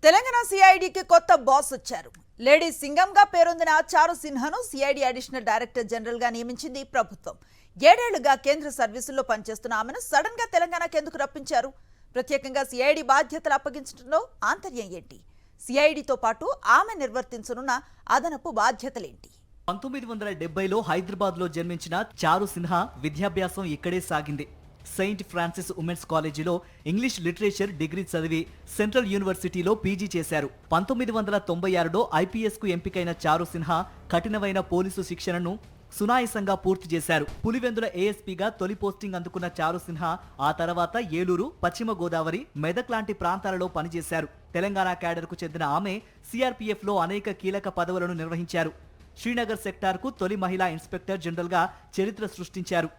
తెలంగాణ సిఐడికి కొత్త బాస్ వచ్చారు. లేడీ సింగంగా పేరొందిన చారు సిన్హాను సిఐడి అడిషనల్ డైరెక్టర్ జనరల్ గా నియమించింది ప్రభుత్వం. 7 ఏళ్లుగా కేంద్ర సర్వీసుల్లో పనిచేస్తున్న ఆమెను సడన్ గా తెలంగాణకు ఎందుకు రప్పించారు? ప్రత్యేకంగా సిఐడి బాధ్యతలు అప్పగించడంలో ఆంతర్యం ఏంటి? సిఐడితో పాటు ఆమె నిర్వర్తించనున్న అదనపు బాధ్యతలేంటి? 1970లో హైదరాబాద్లో జన్మించిన చారు సిన్హా విద్యాభ్యాసం ఇక్కడే సాగింది. సెయింట్ ఫ్రాన్సిస్ ఉమెన్స్ కాలేజీలో ఇంగ్లీష్ లిటరేచర్ డిగ్రీ చదివి సెంట్రల్ యూనివర్సిటీలో పీజీ చేశారు. 1996లో ఐపీఎస్కు ఎంపికైన చారు సిన్హా కఠినమైన పోలీసు శిక్షణను సునాయాసంగా పూర్తి చేశారు. పులివెందుల ఏఎస్పీగా తొలి పోస్టింగ్ అందుకున్న చారు సిన్హా ఆ తర్వాత ఏలూరు, పశ్చిమ గోదావరి, మెదక్ లాంటి ప్రాంతాలలో పనిచేశారు. తెలంగాణ క్యాడర్కు చెందిన ఆమె సిఆర్పీఎఫ్లో అనేక కీలక పదవులను నిర్వహించారు. శ్రీనగర్ సెక్టార్కు తొలి మహిళా ఇన్స్పెక్టర్ జనరల్గా చరిత్ర సృష్టించారు.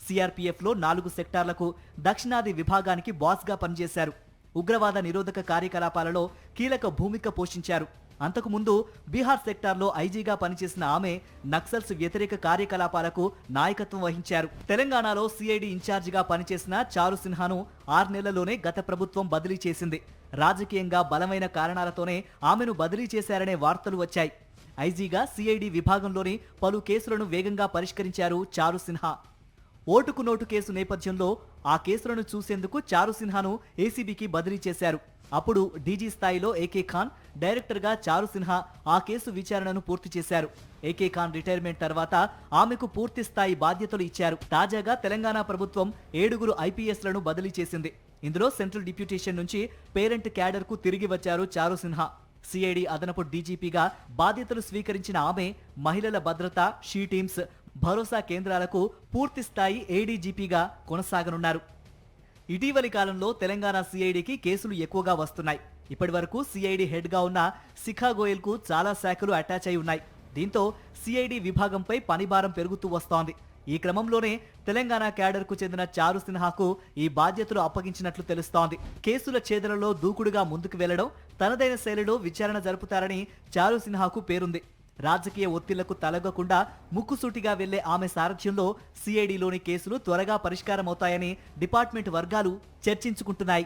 సిఆర్పీఎఫ్లో 4 సెక్టార్లకు దక్షిణాది విభాగానికి బాస్గా పనిచేశారు. ఉగ్రవాద నిరోధక కార్యకలాపాలలో కీలక భూమిక పోషించారు. అంతకుముందు బీహార్ సెక్టార్లో ఐజీగా పనిచేసిన ఆమె నక్సల్స్ వ్యతిరేక కార్యకలాపాలకు నాయకత్వం వహించారు. తెలంగాణలో సిఐడి ఇన్ఛార్జిగా పనిచేసిన చారు సిన్హాను 6 నెలల్లోనే గత ప్రభుత్వం బదిలీ చేసింది. రాజకీయంగా బలమైన కారణాలతోనే ఆమెను బదిలీ చేశారనే వార్తలు వచ్చాయి. ఐజీగా సిఐడి విభాగంలోని పలు కేసులను వేగంగా పరిష్కరించారు చారు సిన్హా. ఓటుకు నోటు కేసు నేపథ్యంలో ఆ కేసులను చూసేందుకు చారు సిన్హాను ఏసీబీకి బదిలీ చేశారు. అప్పుడు డీజీ స్థాయిలో ఏకే ఖాన్, డైరెక్టర్గా చారు సిన్హా ఆ కేసు విచారణను పూర్తి చేశారు. ఏకే ఖాన్ రిటైర్మెంట్ తర్వాత ఆమెకు పూర్తి స్థాయి బాధ్యతలు ఇచ్చారు. తాజాగా తెలంగాణ ప్రభుత్వం 7 ఐపీఎస్లను బదిలీ చేసింది. ఇందులో సెంట్రల్ డిప్యూటేషన్ నుంచి పేరెంట్ క్యాడర్కు తిరిగి వచ్చారు చారు సిన్హా. సిఐడి అదనపు డీజీపీగా బాధ్యతలు స్వీకరించిన ఆమె మహిళల భద్రత, షీ టీమ్స్, భరోసా కేంద్రాలకు పూర్తి స్థాయి ఏడీజీపీగా కొనసాగనున్నారు. ఇటీవలి కాలంలో తెలంగాణ సిఐడికి కేసులు ఎక్కువగా వస్తున్నాయి. ఇప్పటి వరకు సిఐడి హెడ్గా ఉన్న శిఖా గోయల్కు చాలా శాఖలు అటాచ్ అయి ఉన్నాయి. దీంతో సిఐడి విభాగంపై పనిభారం పెరుగుతూ వస్తోంది. ఈ క్రమంలోనే తెలంగాణ క్యాడర్కు చెందిన చారు సిన్హాకు ఈ బాధ్యతలు అప్పగించినట్లు తెలుస్తోంది. కేసుల ఛేదనలో దూకుడుగా ముందుకు వెళ్లడం, తనదైన శైలిలో విచారణ జరుపుతారని చారు సిన్హాకు పేరుంది. రాజకీయ ఒత్తిళ్లకు తలగకుండా ముక్కుసూటిగా వెళ్లే ఆమె సారథ్యంలో సిఐడిలోని కేసులు త్వరగా పరిష్కారమవుతాయని డిపార్ట్మెంట్ వర్గాలు చర్చించుకుంటున్నాయి.